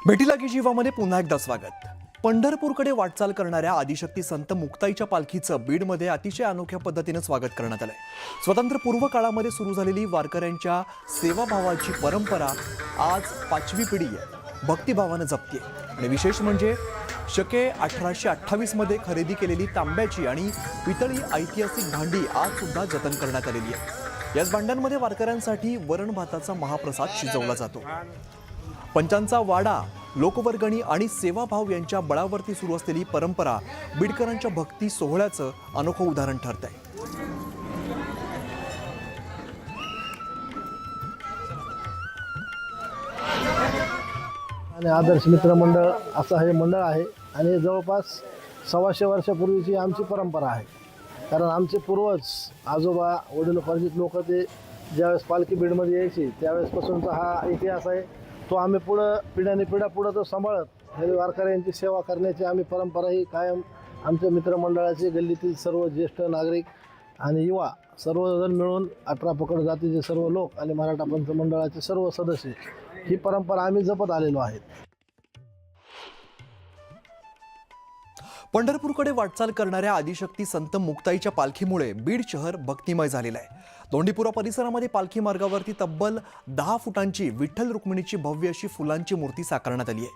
भेटीलागी जीवामध्ये पुन्हा एकदा स्वागत। पंढरपूरकडे वाटचाल करणाऱ्या आदिशक्ती संत मुक्ताईच्या पालखीचं बीडमध्ये अतिशय अनोख्या पद्धतीने स्वागत करण्यात आलंय। स्वातंत्र्यपूर्व काळामध्ये सुरू झालेली वारकऱ्यांच्या सेवाभावाची परंपरा आज 5वी पिढी आहे, भक्तिभावाने जपते। आणि विशेष म्हणजे शके 1828 मध्ये खरेदी केलेली तांब्याची आणि पितळी ऐतिहासिक भांडी आज सुद्धा जतन करण्यात आलेली आहे। याच भांड्यांमध्ये वारकऱ्यांसाठी वरण भाताचा महाप्रसाद शिजवला जातो। पंचांचा वाडा, लोकवर्गणी आणि सेवाभाव यांच्या बळावरती सुरू असलेली परंपरा बीडकरांच्या भक्ती सोहळ्याचं अनोखं उदाहरण ठरत आहे। आणि आदर्श मित्र मंडळ असं हे मंडळ आहे आणि जवळपास 125 वर्षापूर्वीची आमची परंपरा आहे। कारण आमचे पूर्वज आजोबा वडिलोपार्जित लोक ते ज्यावेळेस पालखी बीडमध्ये यायची त्यावेळेसपासूनचा हा इतिहास आहे। तो आम्ही पुढं पिढ्याने पिढ्या पुढं तो सांभाळत हे वारकऱ्यांची सेवा करण्याची आम्ही परंपरा ही कायम आमच्या मित्रमंडळाचे गल्लीतील सर्व ज्येष्ठ नागरिक आणि युवा सर्वजण मिळून 18 पकड जातीचे सर्व लोक आणि मराठा पंथ मंडळाचे सर्व सदस्य ही परंपरा आम्ही जपत आलेलो आहे। पंढरपूरकडे वाटचाल करणाऱ्या आदिशक्ती संत मुक्ताईच्या पालखीमुळे बीड शहर भक्तिमय झालेलं आहे। दोंडीपुरा परिसरामध्ये पालखी मार्गावरती तब्बल 10 फुटांची विठ्ठल रुक्मिणीची भव्य अशी फुलांची मूर्ती साकारण्यात आली आहे।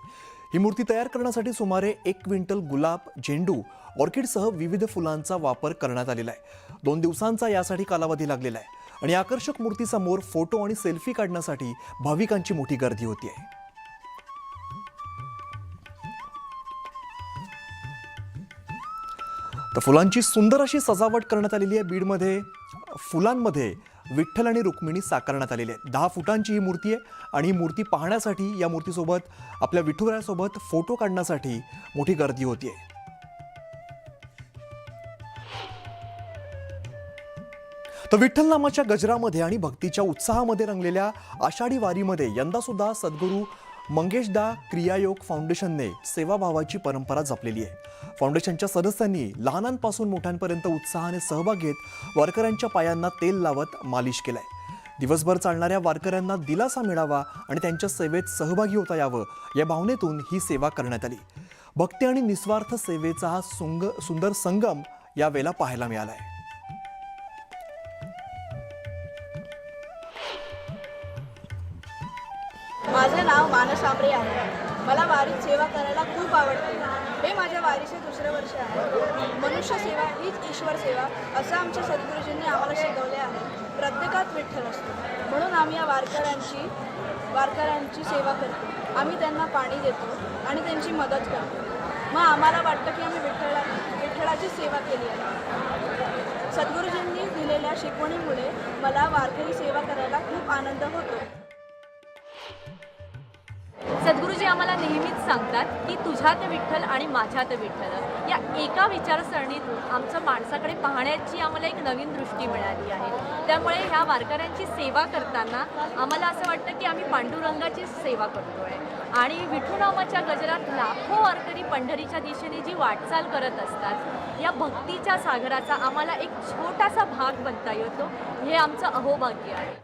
ही मूर्ती तयार करण्यासाठी सुमारे 1 क्विंटल गुलाब, झेंडू, ऑर्किडसह विविध फुलांचा वापर करण्यात आलेला आहे। 2 दिवसांचा यासाठी कालावधी लागलेला आहे आणि आकर्षक मूर्तीसमोर फोटो आणि सेल्फी काढण्यासाठी भाविकांची मोठी गर्दी होती आहे। तर फुलांची सुंदर अशी सजावट करण्यात आलेली आहे। बीडमध्ये फुलांमध्ये विठ्ठल आणि रुक्मिणी साकारण्यात आलेली आहे। 10 फुटांची ही मूर्ती आहे आणि ही मूर्ती पाहण्यासाठी या मूर्तीसोबत आपल्या विठुरायासोबत फोटो काढण्यासाठी मोठी गर्दी होती आहे। तर विठ्ठल नामाच्या गजरामध्ये आणि भक्तीच्या उत्साहामध्ये रंगलेल्या आषाढी वारीमध्ये यंदा सुद्धा सद्गुरू मंगेशदा क्रियायोग फाउंडेशनने सेवाभावाची परंपरा जपलेली आहे। फाउंडेशनच्या सदस्यांनी लहानांपासून मोठ्यांपर्यंत उत्साहाने सहभाग घेत वारकऱ्यांच्या पायांना तेल लावत मालिश केलाय। दिवसभर चालणाऱ्या वारकऱ्यांना दिलासा मिळावा आणि त्यांच्या सेवेत सहभागी होता यावं या भावनेतून ही सेवा करण्यात आली। भक्ती आणि निस्वार्थ सेवेचा हा सुंदर संगम यावेळेला पाहायला मिळालाय। माझे नाव मानस आंबरे आहे। मला वारीत सेवा करायला खूप आवडते। हे माझ्या वारीचे 2रे वर्ष आहे। मनुष्य सेवा हीच ईश्वर सेवा असं आमच्या सद्गुरुजींनी आम्हाला शिकवले आहे। प्रत्येकात विठ्ठल असतो म्हणून आम्ही या वारकऱ्यांची सेवा करतो। आम्ही त्यांना पाणी देतो आणि त्यांची मदत करतो। मग आम्हाला वाटतं की आम्ही विठ्ठलाची सेवा केली आहे। सद्गुरुजींनी दिलेल्या शिकवणीमुळे मला वारकरी सेवा करायला खूप आनंद होतो। सद्गुरुजी आम्हाला नेहमीच सांगतात की तुझ्यात विठ्ठल आणि माझ्यात विठ्ठल या एका विचारसरणीतून आमचं माणसाकडे पाहण्याची आम्हाला एक नवीन दृष्टी मिळाली आहे। त्यामुळे ह्या वारकऱ्यांची सेवा करताना आम्हाला असं वाटतं की आम्ही पांडुरंगाची सेवा करतोय आणि विठुनामाच्या गजरात लाखो वारकरी पंढरीच्या दिशेने जी वाटचाल करत असतात या भक्तीच्या सागराचा आम्हाला एक छोटासा भाग बनता येतो, हे आमचं अहोभाग्य आहे।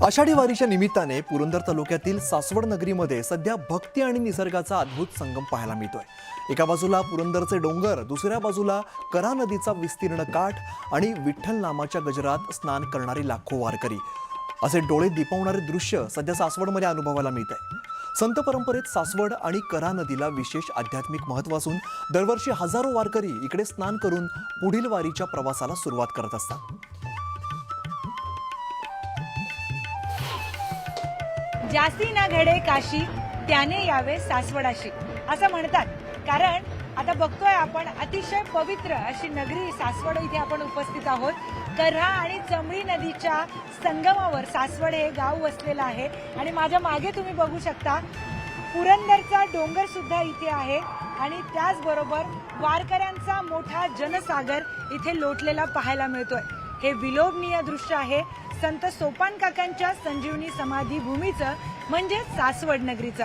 आषाढी वारीच्या निमित्ताने पुरंदर तालुक्यातील सासवड नगरीमध्ये सध्या भक्ती आणि निसर्गाचा अद्भुत संगम पाहायला मिळतोय। एका बाजूला पुरंदरचे डोंगर, दुसऱ्या बाजूला करा नदीचा विस्तीर्ण काठ आणि विठ्ठल नामाच्या गजरात स्नान करणारे लाखो वारकरी, असे डोळे दिपवणारे दृश्य सध्या सासवडमध्ये अनुभवायला मिळत आहे। संत परंपरेत सासवड आणि करा नदीला विशेष आध्यात्मिक महत्त्व असून दरवर्षी हजारो वारकरी इकडे स्नान करून पुढील वारीच्या प्रवासाला सुरुवात करत असतात। जासी न घडे काशी त्याने यावे सासवडाशी असं म्हणतात। कारण आता बघतोय आपण अतिशय पवित्र अशी नगरी सासवड इथे आपण उपस्थित आहोत। कऱ्हा आणि चमळी नदीच्या संगमावर सासवड हे गाव वसलेलं आहे आणि माझ्या मागे तुम्ही बघू शकता पुरंदरचा डोंगर सुद्धा इथे आहे आणि त्याचबरोबर वारकऱ्यांचा मोठा जनसागर इथे लोटलेला पाहायला मिळतोय। हे विलोभनीय दृश्य आहे संत सोपान काकांच्या संजीवनी समाधी भूमीचं म्हणजे सासवड नगरीचं।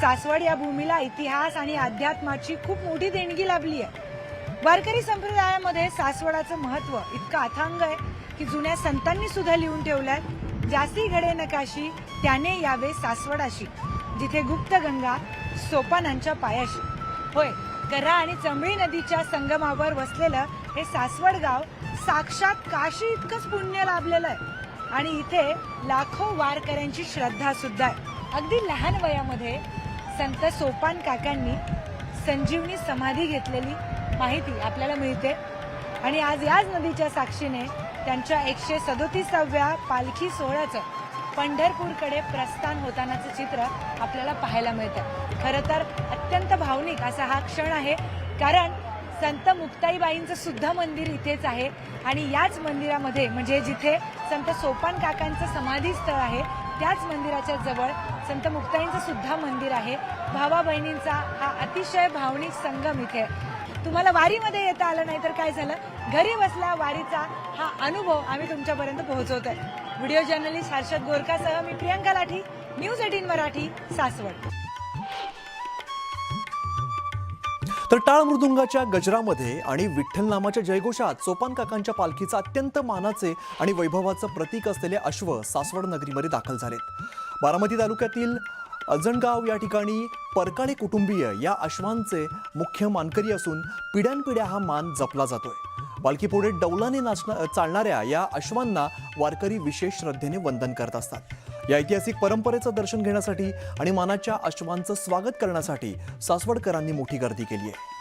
सासवड या भूमीला इतिहास आणि अध्यात्माची खूप मोठी देणगी लाभली आहे। वारकरी संप्रदायामध्ये सासवडाचं महत्त्व इतकं अथांग आहे की जुन्या संतांनी सुद्धा लिहून ठेवलाय, जासी घडे नकाशी त्याने यावे सासवडाशी, जिथे गुप्त गंगा सोपानांच्या पायाशी. होय, कऱ्हा आणि चंबळी नदीच्या संगमावर वसलेलं हे सासवड गाव साक्षात काशी इतकंच पुण्य लाभलेलं आहे आणि इथे लाखो वारकऱ्यांची श्रद्धा सुद्धा आहे. अगदी लहान वयामध्ये संत सोपान काकांनी संजीवनी समाधी घेतलेली माहिती आपल्याला मिळते आणि आज याच नदीच्या साक्षीने त्यांच्या 137व्या पालखी सोहळ्याचं पंढरपूरकडे प्रस्थान होतानाचं चित्र आपल्याला पाहायला मिळतं. खरं तर अत्यंत भावनिक असा हा क्षण आहे, कारण संत मुक्ताईबाईंचं सुद्धा मंदिर इथेच आहे आणि याच मंदिरामध्ये म्हणजे जिथे संत सोपान काकांचं समाधी स्थळ आहे त्याच मंदिराच्या जवळ संत मुक्ताईंचं सुद्धा मंदिर आहे. भावा बहिणींचा हा अतिशय भावनिक संगम इथे. तुम्हाला वारीमध्ये येता आलं नाही तर काय झालं, घरी बसल्या वारीचा हा अनुभव आम्ही तुमच्यापर्यंत पोहोचवतोय. व्हिडिओ जर्नलिस्ट हर्षद गोरकासह मी प्रियंका लाठी, न्यूज 18 मराठी, सासवड. तर टाळ मृदुंगाच्या गजरामध्ये आणि विठ्ठल नामाच्या जयघोषात सोपान काकांच्या पालखीचं अत्यंत मानाचे आणि वैभवाचं प्रतीक असलेले अश्व सासवड नगरीमध्ये दाखल झालेत. बारामती तालुक्यातील अजणगाव या ठिकाणी परकाळे कुटुंबीय या अश्वांचे मुख्य मानकरी असून पिढ्यानपिढ्या हा मान जपला जातोय. पालखीपुढे डौलाने चालणाऱ्या या अश्वांना वारकरी विशेष श्रद्धेने वंदन करत असतात. या ऐतिहासिक परंपरेचं दर्शन घेण्यासाठी आणि मानाच्या अश्वांचं स्वागत करण्यासाठी सासवडकरांनी मोठी गर्दी केली आहे.